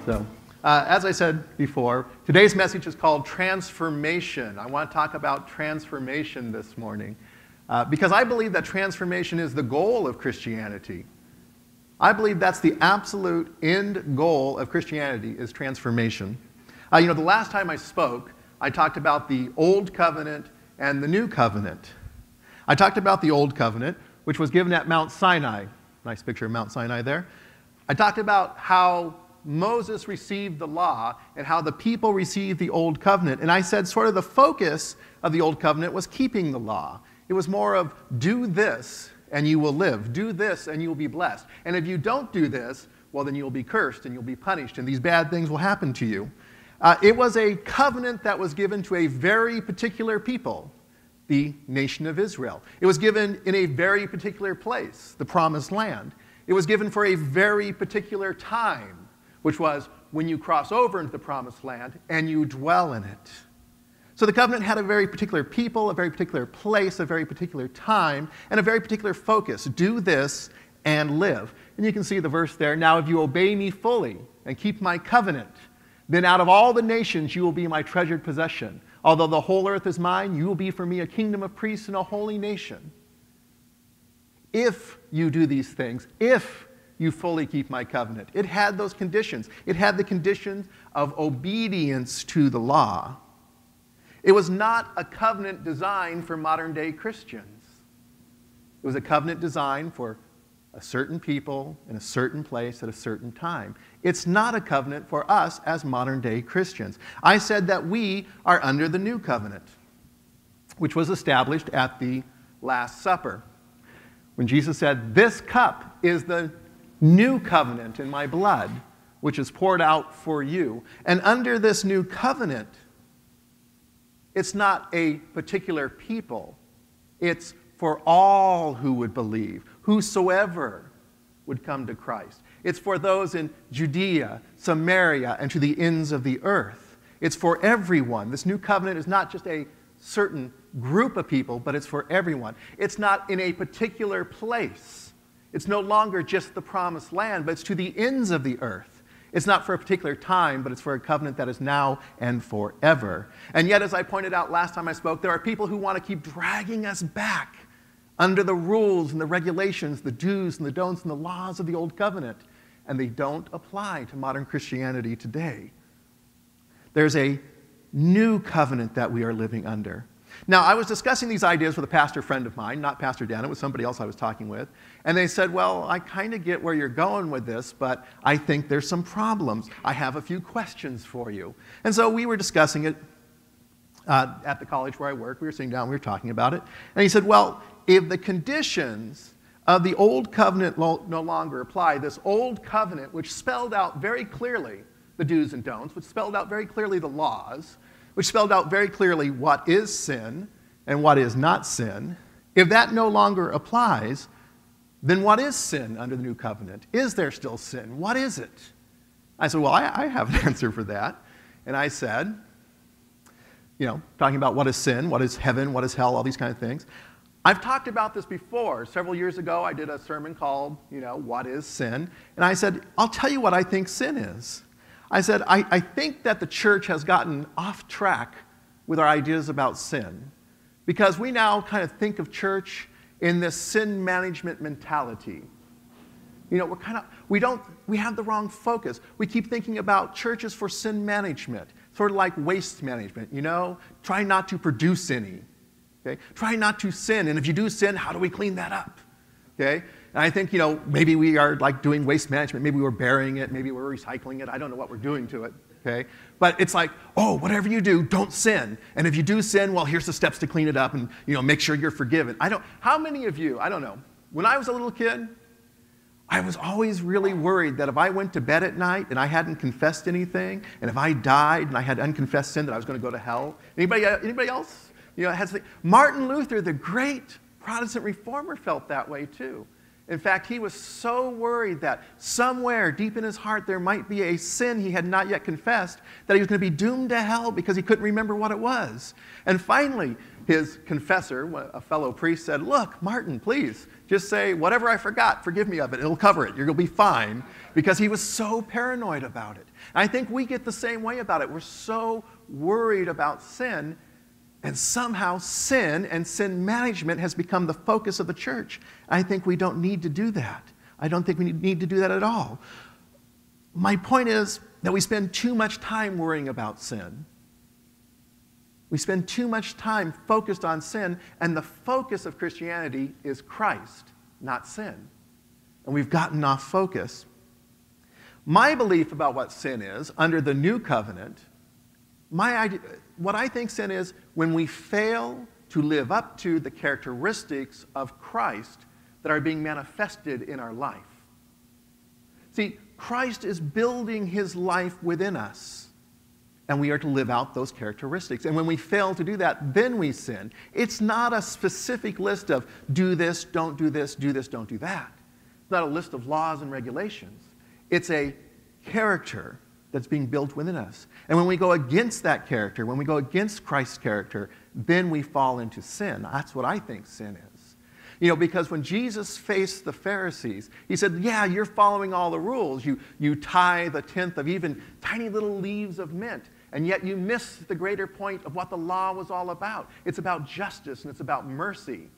So, as I said before, today's message is called Transformation. I want to talk about transformation this morning because I believe that transformation is the goal of Christianity. I believe that's the absolute end goal of Christianity is transformation. The last time I spoke, I talked about the Old Covenant and the New Covenant. I talked about the Old Covenant, which was given at Mount Sinai. Nice picture of Mount Sinai there. I talked about how Moses received the law and how the people received the Old Covenant. And I said sort of the focus of the Old Covenant was keeping the law. It was more of do this and you will live. Do this and you will be blessed. And if you don't do this, well, then you'll be cursed and you'll be punished and these bad things will happen to you. It was a covenant that was given to a very particular people, the nation of Israel. It was given in a very particular place, the Promised Land. It was given for a very particular time, which was when you cross over into the Promised Land and you dwell in it. So the covenant had a very particular people, a very particular place, a very particular time, and a very particular focus. Do this and live. And you can see the verse there. Now if you obey me fully and keep my covenant, then out of all the nations you will be my treasured possession. Although the whole earth is mine, you will be for me a kingdom of priests and a holy nation. If you do these things, if you fully keep my covenant. It had those conditions. It had the conditions of obedience to the law. It was not a covenant designed for modern-day Christians. It was a covenant designed for a certain people in a certain place at a certain time. It's not a covenant for us as modern-day Christians. I said that we are under the new covenant, which was established at the Last Supper. When Jesus said, "This cup is the new covenant in my blood, which is poured out for you." And under this new covenant, it's not a particular people. It's for all who would believe, whosoever would come to Christ. It's for those in Judea, Samaria, and to the ends of the earth. It's for everyone. This new covenant is not just a certain group of people, but it's for everyone. It's not in a particular place. It's no longer just the Promised Land, but it's to the ends of the earth. It's not for a particular time, but it's for a covenant that is now and forever. And yet, as I pointed out last time I spoke, there are people who want to keep dragging us back under the rules and the regulations, the do's and the don'ts and the laws of the Old Covenant, and they don't apply to modern Christianity today. There's a new covenant that we are living under. Now, I was discussing these ideas with a pastor friend of mine, not Pastor Dan, it was somebody else I was talking with, and they said, well, I kind of get where you're going with this, but I think there's some problems. I have a few questions for you. And so we were discussing it at the college where I work. We were sitting down, we were talking about it, and he said, well, if the conditions of the Old Covenant no longer apply, this Old Covenant, which spelled out very clearly the do's and don'ts, which spelled out very clearly the laws, which spelled out very clearly what is sin and what is not sin, if that no longer applies, then what is sin under the new covenant? Is there still sin? What is it? I said, well, I have an answer for that. And I said, talking about what is sin, what is heaven, what is hell, all these kind of things. I've talked about this before. Several years ago, I did a sermon called, What is Sin? And I said, I'll tell you what I think sin is. I said, I think that the church has gotten off track with our ideas about sin because we now kind of think of church in this sin management mentality. We have the wrong focus. We keep thinking about churches for sin management, sort of like waste management, try not to produce any. Okay? Try not to sin, and if you do sin, how do we clean that up? Okay? And I think, maybe we are like doing waste management. Maybe we're burying it. Maybe we're recycling it. I don't know what we're doing to it. Okay? But it's like, whatever you do, don't sin. And if you do sin, well, here's the steps to clean it up and, make sure you're forgiven. How many of you, I don't know, when I was a little kid, I was always really worried that if I went to bed at night and I hadn't confessed anything, and if I died and I had unconfessed sin, that I was going to go to hell. Anybody else? Martin Luther, the great Protestant reformer, felt that way too. In fact, he was so worried that somewhere deep in his heart there might be a sin he had not yet confessed, that he was going to be doomed to hell because he couldn't remember what it was. And finally, his confessor, a fellow priest, said, look, Martin, please, Just say, whatever I forgot, forgive me of it. It'll cover it. You'll be fine. Because he was so paranoid about it. And I think we get the same way about it. We're so worried about sin, and somehow sin and sin management has become the focus of the church. I think we don't need to do that. I don't think we need to do that at all. My point is that we spend too much time worrying about sin. We spend too much time focused on sin, and the focus of Christianity is Christ, not sin. And we've gotten off focus. My belief about what sin is under the new covenant, what I think sin is when we fail to live up to the characteristics of Christ that are being manifested in our life. See, Christ is building his life within us, and we are to live out those characteristics. And when we fail to do that, then we sin. It's not a specific list of do this, don't do this, don't do that. It's not a list of laws and regulations. It's a character that's being built within us. And when we go against that character, when we go against Christ's character, then we fall into sin. That's what I think sin is. Because when Jesus faced the Pharisees, he said, yeah, you're following all the rules. You tithe a tenth of even tiny little leaves of mint, and yet you miss the greater point of what the law was all about. It's about justice and it's about mercy.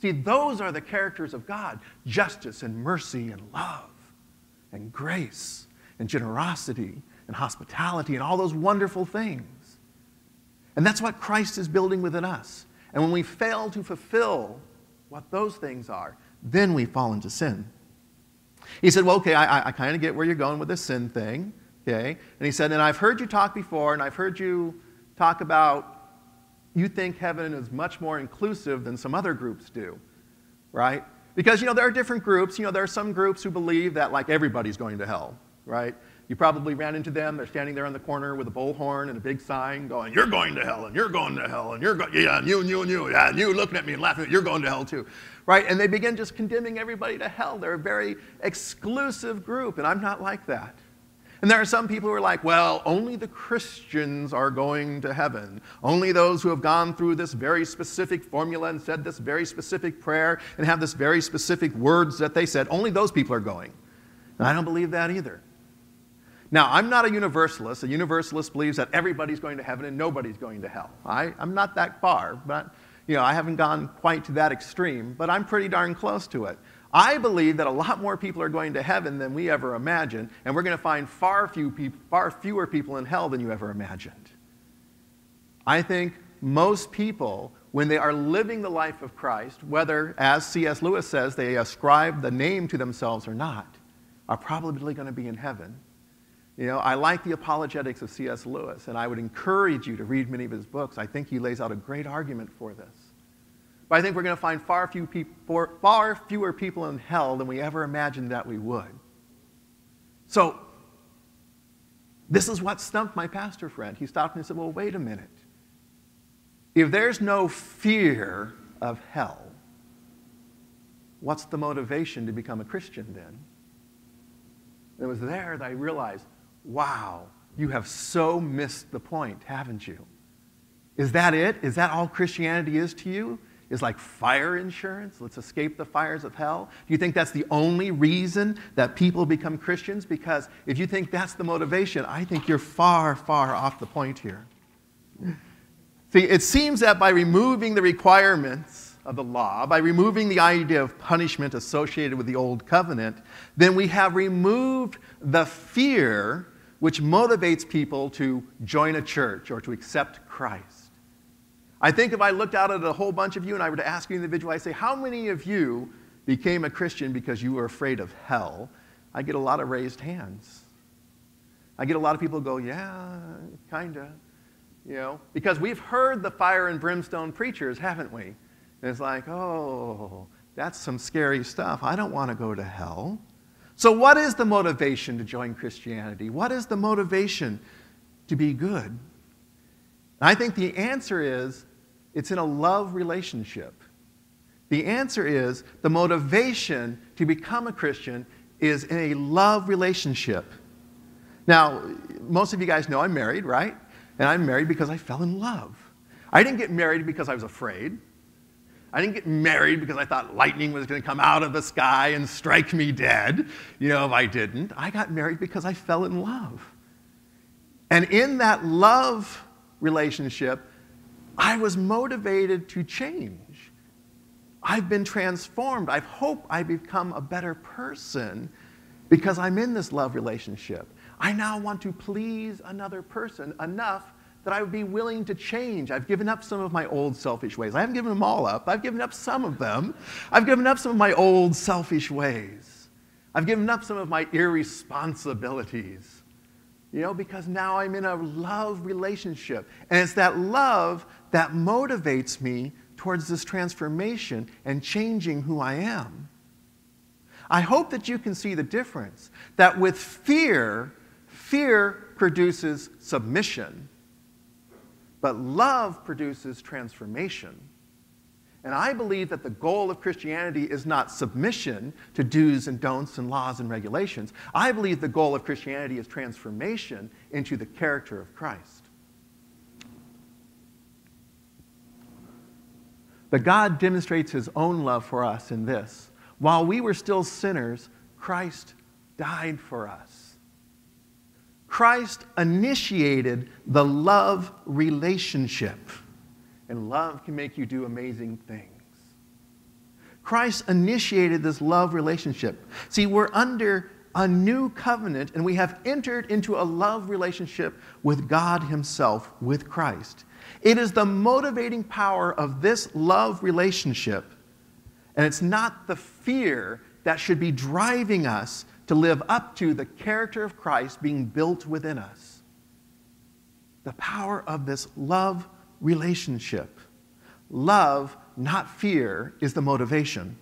See, those are the characters of God: justice and mercy and love and grace and generosity and hospitality and all those wonderful things. And that's what Christ is building within us. And when we fail to fulfill what those things are, then we fall into sin. He said, well, okay, I kind of get where you're going with this sin thing, okay? And he said, and I've heard you talk before, and I've heard you talk about you think heaven is much more inclusive than some other groups do, right? Because, there are different groups. There are some groups who believe that, like, everybody's going to hell, right? You probably ran into them. They're standing there on the corner with a bullhorn and a big sign going, you're going to hell, and you're going to hell, and you're going, yeah, and you, yeah, and you looking at me and laughing, you're going to hell too, right? And they begin just condemning everybody to hell. They're a very exclusive group, and I'm not like that. And there are some people who are like, well, only the Christians are going to heaven. Only those who have gone through this very specific formula and said this very specific prayer and have this very specific words that they said, only those people are going. And I don't believe that either. Now, I'm not a universalist. A universalist believes that everybody's going to heaven and nobody's going to hell. I'm not that far, but I haven't gone quite to that extreme, but I'm pretty darn close to it. I believe that a lot more people are going to heaven than we ever imagined, and we're going to find far fewer people in hell than you ever imagined. I think most people, when they are living the life of Christ, whether, as C.S. Lewis says, they ascribe the name to themselves or not, are probably going to be in heaven. I like the apologetics of C.S. Lewis, and I would encourage you to read many of his books. I think he lays out a great argument for this. But I think we're going to find far fewer people in hell than we ever imagined that we would. So, this is what stumped my pastor friend. He stopped me and said, well, wait a minute. If there's no fear of hell, what's the motivation to become a Christian then? And it was there that I realized, wow, you have so missed the point, haven't you? Is that it? Is that all Christianity is to you? Is like fire insurance? Let's escape the fires of hell? Do you think that's the only reason that people become Christians? Because if you think that's the motivation, I think you're far, far off the point here. See, it seems that by removing the requirements of the law, by removing the idea of punishment associated with the old covenant, then we have removed the fear which motivates people to join a church or to accept Christ. I think if I looked out at a whole bunch of you and I were to ask you individually, I say, how many of you became a Christian because you were afraid of hell? I get a lot of raised hands. I get a lot of people who go, yeah, kind of, because we've heard the fire and brimstone preachers, haven't we? And it's like, oh, that's some scary stuff. I don't want to go to hell. So what is the motivation to join Christianity? What is the motivation to be good? And I think the answer is, it's in a love relationship. The answer is, the motivation to become a Christian is in a love relationship. Now, most of you guys know I'm married, right? And I'm married because I fell in love. I didn't get married because I was afraid. I didn't get married because I thought lightning was going to come out of the sky and strike me dead, if I didn't. I got married because I fell in love. And in that love relationship, I was motivated to change. I've been transformed. I hope I become a better person because I'm in this love relationship. I now want to please another person enough that I would be willing to change. I've given up some of my old selfish ways. I haven't given them all up. I've given up some of them. I've given up some of my old selfish ways. I've given up some of my irresponsibilities, because now I'm in a love relationship. And it's that love that motivates me towards this transformation and changing who I am. I hope that you can see the difference, that with fear produces submission, but love produces transformation. And I believe that the goal of Christianity is not submission to do's and don'ts and laws and regulations. I believe the goal of Christianity is transformation into the character of Christ. But God demonstrates his own love for us in this. While we were still sinners, Christ died for us. Christ initiated the love relationship. And love can make you do amazing things. Christ initiated this love relationship. See, we're under a new covenant, and we have entered into a love relationship with God himself, with Christ. It is the motivating power of this love relationship, and it's not the fear that should be driving us to live up to the character of Christ being built within us. The power of this love relationship. Love, not fear, is the motivation.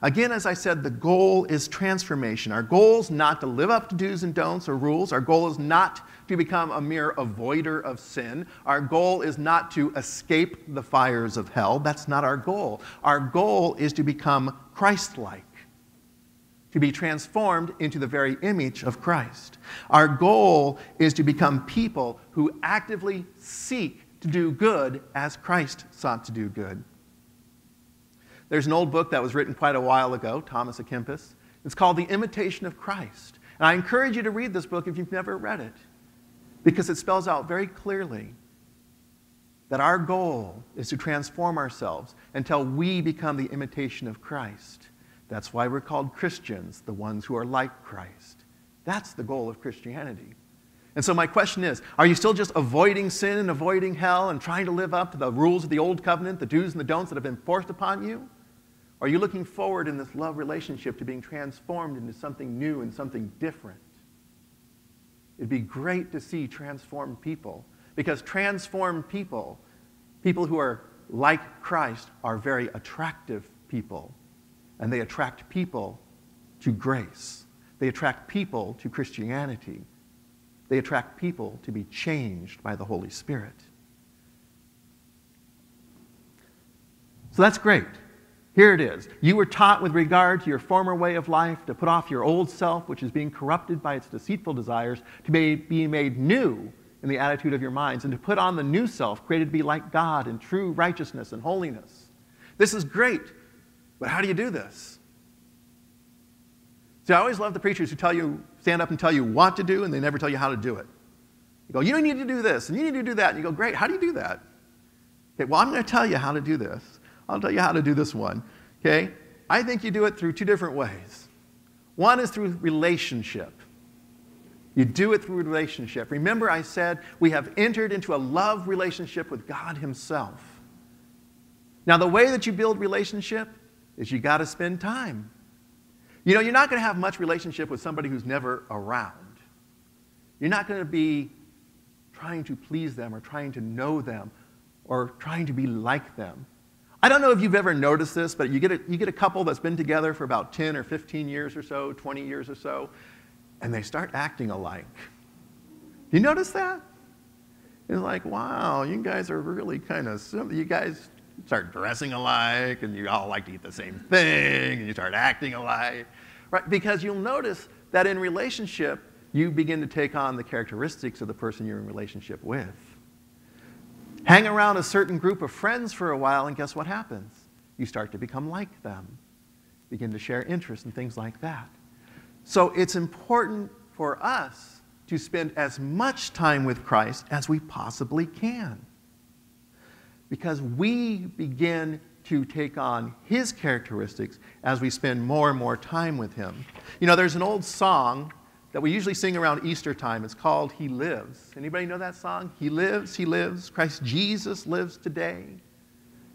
Again, as I said, the goal is transformation. Our goal is not to live up to do's and don'ts or rules. Our goal is not to become a mere avoider of sin. Our goal is not to escape the fires of hell. That's not our goal. Our goal is to become Christ-like, to be transformed into the very image of Christ. Our goal is to become people who actively seek to do good as Christ sought to do good. There's an old book that was written quite a while ago, Thomas à Kempis. It's called The Imitation of Christ. And I encourage you to read this book if you've never read it, because it spells out very clearly that our goal is to transform ourselves until we become the imitation of Christ. That's why we're called Christians, the ones who are like Christ. That's the goal of Christianity. And so my question is, are you still just avoiding sin and avoiding hell and trying to live up to the rules of the old covenant, the do's and the don'ts that have been forced upon you? Or are you looking forward in this love relationship to being transformed into something new and something different? It'd be great to see transformed people, because transformed people, people who are like Christ, are very attractive people. And they attract people to grace. They attract people to Christianity. They attract people to be changed by the Holy Spirit. So that's great. Here it is. You were taught with regard to your former way of life to put off your old self, which is being corrupted by its deceitful desires, to be made new in the attitude of your minds, and to put on the new self, created to be like God in true righteousness and holiness. This is great, but how do you do this? See, I always love the preachers who stand up and tell you what to do, and they never tell you how to do it. You go, you need to do this, and you need to do that. And you go, great, how do you do that? Okay, well, I'm going to tell you how to do this. I'll tell you how to do this one. Okay? I think you do it through two different ways. One is through relationship. You do it through relationship. Remember, I said we have entered into a love relationship with God himself. Now, the way that you build relationship is you got to spend time. You're not going to have much relationship with somebody who's never around. You're not going to be trying to please them or trying to know them or trying to be like them. I don't know if you've ever noticed this, but you get a couple that's been together for about 10 or 15 years or so, 20 years or so, and they start acting alike. Do you notice that? It's like, wow, you guys are really kind of similar. You guys start dressing alike, and you all like to eat the same thing, and you start acting alike, right? Because you'll notice that in relationship, you begin to take on the characteristics of the person you're in relationship with. Hang around a certain group of friends for a while, and guess what happens? You start to become like them. Begin to share interests and things like that. So it's important for us to spend as much time with Christ as we possibly can. Because we begin to take on his characteristics as we spend more and more time with him. You know, there's an old song that we usually sing around Easter time. It's called He Lives. Anybody know that song? He lives. Christ Jesus lives today.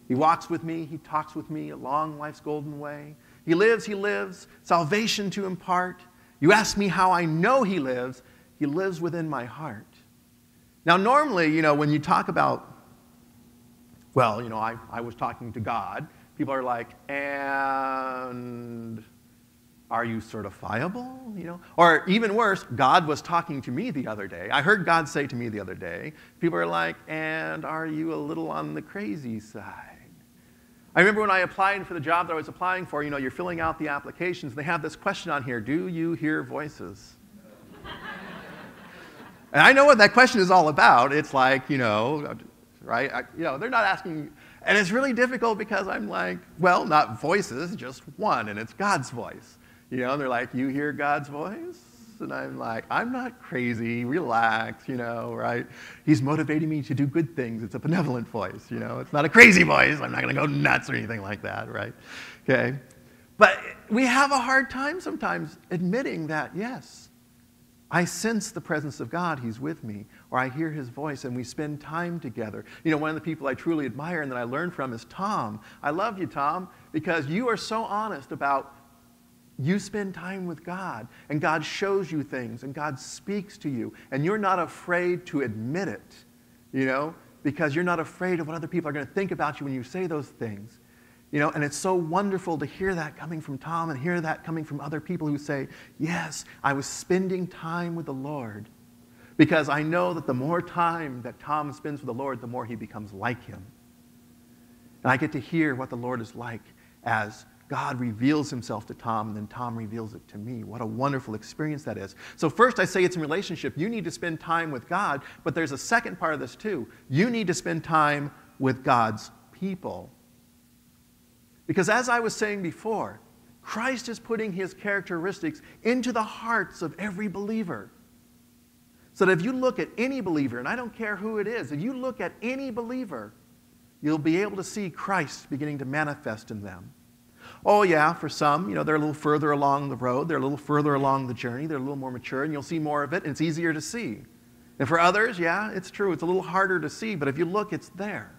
He walks with me. He talks with me along life's golden way. He lives. Salvation to impart. You ask me how I know he lives. He lives within my heart. Now, normally, you know, when you talk about, well, you know, I was talking to God, people are like, and are you certifiable? You know? Or even worse, God was talking to me the other day. I heard God say to me the other day, people are like, and are you a little on the crazy side? I remember when I applied for the job that I was applying for, you know, you're filling out the applications, they have this question on here, do you hear voices? And I know what that question is all about. It's like, you know, right? They're not asking, and it's really difficult because I'm like, well, not voices, just one, and it's God's voice. You know, and they're like, you hear God's voice? And I'm like, I'm not crazy, relax, you know, right? He's motivating me to do good things. It's a benevolent voice, you know. It's not a crazy voice. I'm not going to go nuts or anything like that, right? Okay? But we have a hard time sometimes admitting that, yes, I sense the presence of God. He's with me. Or I hear his voice and we spend time together. You know, one of the people I truly admire and that I learned from is Tom. I love you, Tom, because you are so honest about you spend time with God, and God shows you things, and God speaks to you, and you're not afraid to admit it, you know, because you're not afraid of what other people are going to think about you when you say those things. You know, and it's so wonderful to hear that coming from Tom and hear that coming from other people who say, yes, I was spending time with the Lord, because I know that the more time that Tom spends with the Lord, the more he becomes like him. And I get to hear what the Lord is like as God reveals himself to Tom, and then Tom reveals it to me. What a wonderful experience that is. So first I say it's a relationship. You need to spend time with God, but there's a second part of this too. You need to spend time with God's people. Because as I was saying before, Christ is putting his characteristics into the hearts of every believer. So that if you look at any believer, and I don't care who it is, if you look at any believer, you'll be able to see Christ beginning to manifest in them. Oh yeah, for some, you know, they're a little further along the road, they're a little further along the journey, they're a little more mature, and you'll see more of it, and it's easier to see. And for others, yeah, it's true, it's a little harder to see, but if you look, it's there.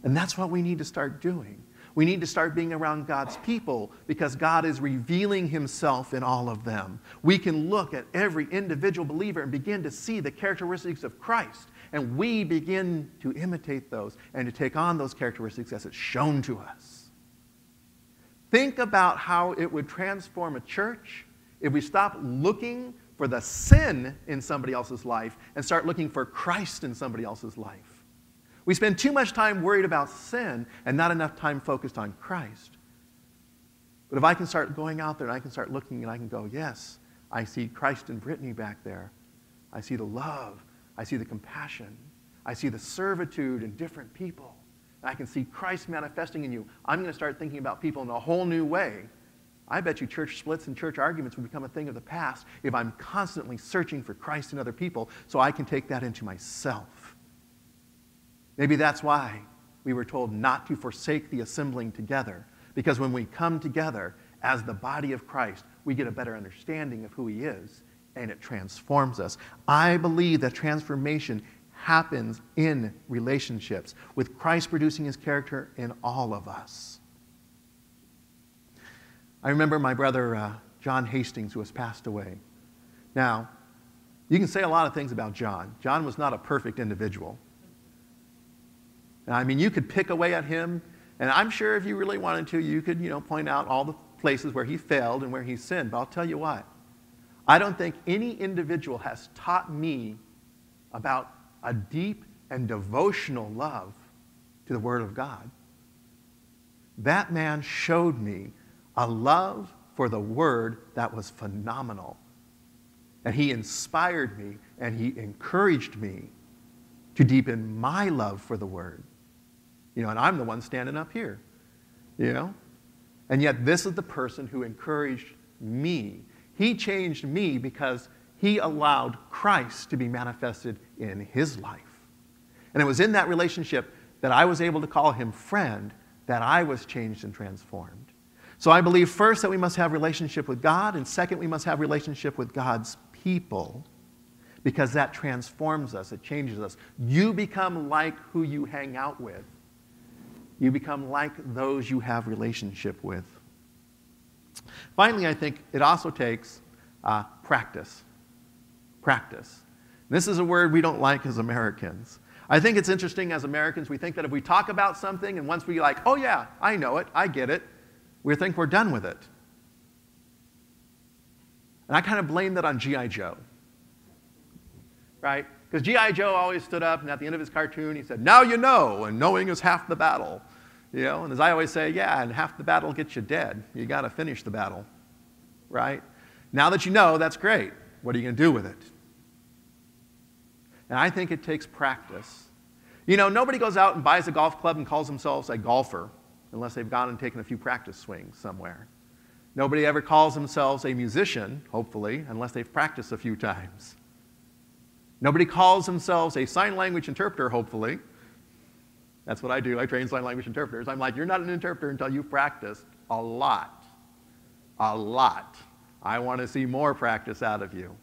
And that's what we need to start doing. We need to start being around God's people because God is revealing himself in all of them. We can look at every individual believer and begin to see the characteristics of Christ, and we begin to imitate those and to take on those characteristics as it's shown to us. Think about how it would transform a church if we stop looking for the sin in somebody else's life and start looking for Christ in somebody else's life. We spend too much time worried about sin and not enough time focused on Christ. But if I can start going out there and I can start looking and I can go, yes, I see Christ in Brittany back there. I see the love. I see the compassion. I see the servitude in different people. I can see Christ manifesting in you. I'm going to start thinking about people in a whole new way. I bet you church splits and church arguments will become a thing of the past if I'm constantly searching for Christ in other people so I can take that into myself. Maybe that's why we were told not to forsake the assembling together, because when we come together as the body of Christ, we get a better understanding of who he is, and it transforms us. I believe that transformation happens in relationships, with Christ producing his character in all of us. I remember my brother John Hastings, who has passed away. Now, you can say a lot of things about John. John was not a perfect individual. I mean, you could pick away at him, and I'm sure if you really wanted to, you could, point out all the places where he failed and where he sinned. But I'll tell you what, I don't think any individual has taught me about a deep and devotional love to the Word of God. That man showed me a love for the Word that was phenomenal. And he inspired me and he encouraged me to deepen my love for the Word. You know, and I'm the one standing up here, you know? And yet this is the person who encouraged me. He changed me because he allowed Christ to be manifested in his life. And it was in that relationship that I was able to call him friend, that I was changed and transformed. So I believe first that we must have relationship with God, and second, we must have relationship with God's people, because that transforms us, it changes us. You become like who you hang out with. You become like those you have relationship with. Finally, I think it also takes practice. Practice. This is a word we don't like as Americans. I think it's interesting as Americans, we think that if we talk about something and once we like, oh yeah, I know it, I get it, we think we're done with it. And I kind of blame that on G.I. Joe. Right? Because G.I. Joe always stood up and at the end of his cartoon he said, now you know, and knowing is half the battle. You know, and as I always say, yeah, and half the battle gets you dead. You got to finish the battle. Right? Now that you know, that's great. What are you going to do with it? And I think it takes practice. You know, nobody goes out and buys a golf club and calls themselves a golfer unless they've gone and taken a few practice swings somewhere. Nobody ever calls themselves a musician, hopefully, unless they've practiced a few times. Nobody calls themselves a sign language interpreter, hopefully. That's what I do. I train sign language interpreters. I'm like, you're not an interpreter until you've practiced a lot. A lot. I want to see more practice out of you.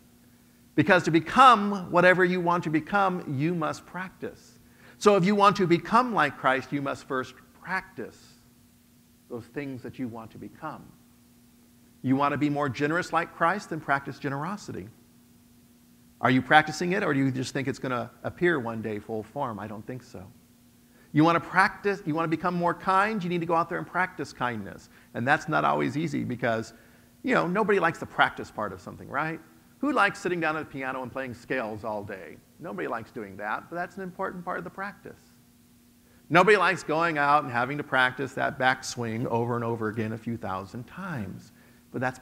Because to become whatever you want to become, you must practice. So if you want to become like Christ, you must first practice those things that you want to become. You want to be more generous like Christ, then practice generosity. Are you practicing it, or do you just think it's going to appear one day full form? I don't think so. You want to practice, you want to become more kind, you need to go out there and practice kindness. And that's not always easy because, you know, nobody likes the practice part of something, right? Who likes sitting down at a piano and playing scales all day? Nobody likes doing that, but that's an important part of the practice. Nobody likes going out and having to practice that backswing over and over again a few thousand times, but that's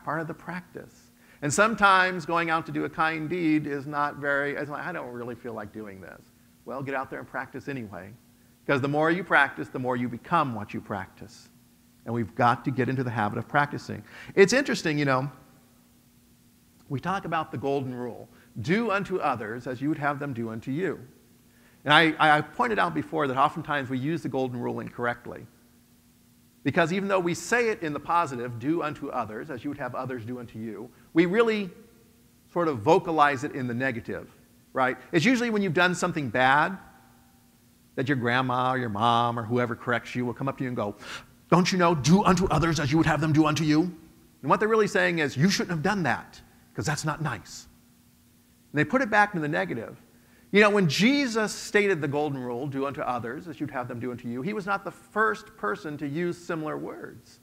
part of the practice. And sometimes going out to do a kind deed is not very, I don't really feel like doing this. Well, get out there and practice anyway, because the more you practice, the more you become what you practice. And we've got to get into the habit of practicing. It's interesting, you know, we talk about the golden rule. Do unto others as you would have them do unto you. And I pointed out before that oftentimes we use the golden rule incorrectly. Because even though we say it in the positive, do unto others as you would have others do unto you, we really sort of vocalize it in the negative, right? It's usually when you've done something bad that your grandma or your mom or whoever corrects you will come up to you and go, don't you know, do unto others as you would have them do unto you? And what they're really saying is, you shouldn't have done that, because that's not nice. And they put it back into the negative. You know, when Jesus stated the golden rule, do unto others as you'd have them do unto you, he was not the first person to use similar words.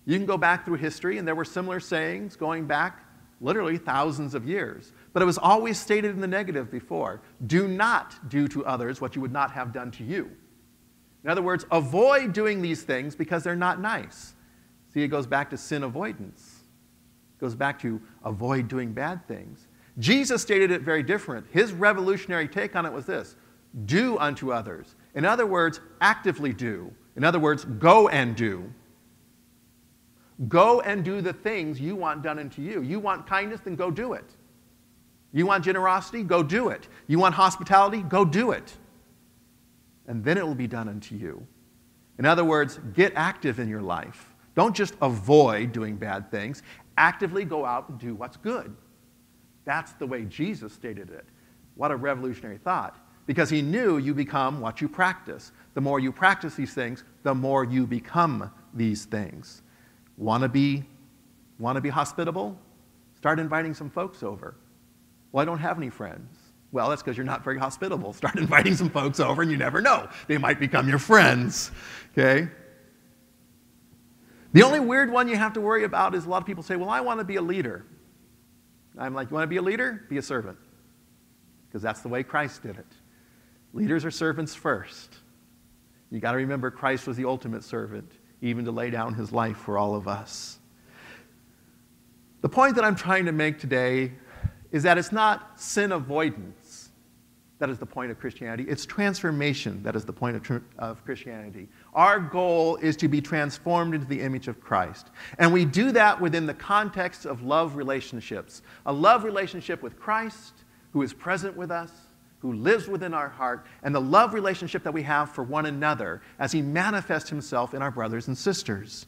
You can go back through history, and there were similar sayings going back literally thousands of years. But it was always stated in the negative before. Do not do to others what you would not have done to you. In other words, avoid doing these things because they're not nice. See, it goes back to sin avoidance. It goes back to avoid doing bad things. Jesus stated it very different. His revolutionary take on it was this: do unto others. In other words, actively do. In other words, go and do. Go and do the things you want done unto you. You want kindness, then go do it. You want generosity, go do it. You want hospitality, go do it. And then it will be done unto you. In other words, get active in your life. Don't just avoid doing bad things. Actively go out and do what's good. That's the way Jesus stated it. What a revolutionary thought. Because he knew you become what you practice. The more you practice these things, the more you become these things. Want to be hospitable? Start inviting some folks over. Well, I don't have any friends. Well, that's because you're not very hospitable. Start inviting some folks over, and you never know. They might become your friends. Okay? The only weird one you have to worry about is a lot of people say, well, I want to be a leader. I'm like, you want to be a leader? Be a servant. Because that's the way Christ did it. Leaders are servants first. You got to remember Christ was the ultimate servant, even to lay down his life for all of us. The point that I'm trying to make today is that it's not sin avoidance that is the point of Christianity. It's transformation that is the point of Christianity. Our goal is to be transformed into the image of Christ. And we do that within the context of love relationships. A love relationship with Christ, who is present with us, who lives within our heart, and the love relationship that we have for one another as he manifests himself in our brothers and sisters.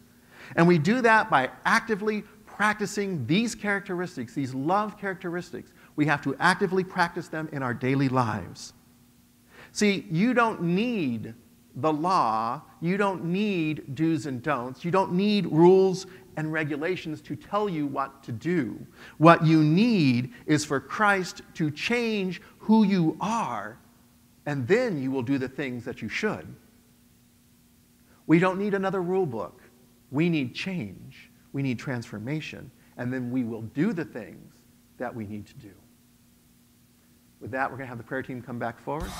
And we do that by actively practicing these characteristics, these love characteristics. We have to actively practice them in our daily lives. See, you don't need the law. You don't need do's and don'ts. You don't need rules and regulations to tell you what to do. What you need is for Christ to change who you are, and then you will do the things that you should. We don't need another rule book. We need change. We need transformation, and then we will do the things that we need to do. With that, we're going to have the prayer team come back forward.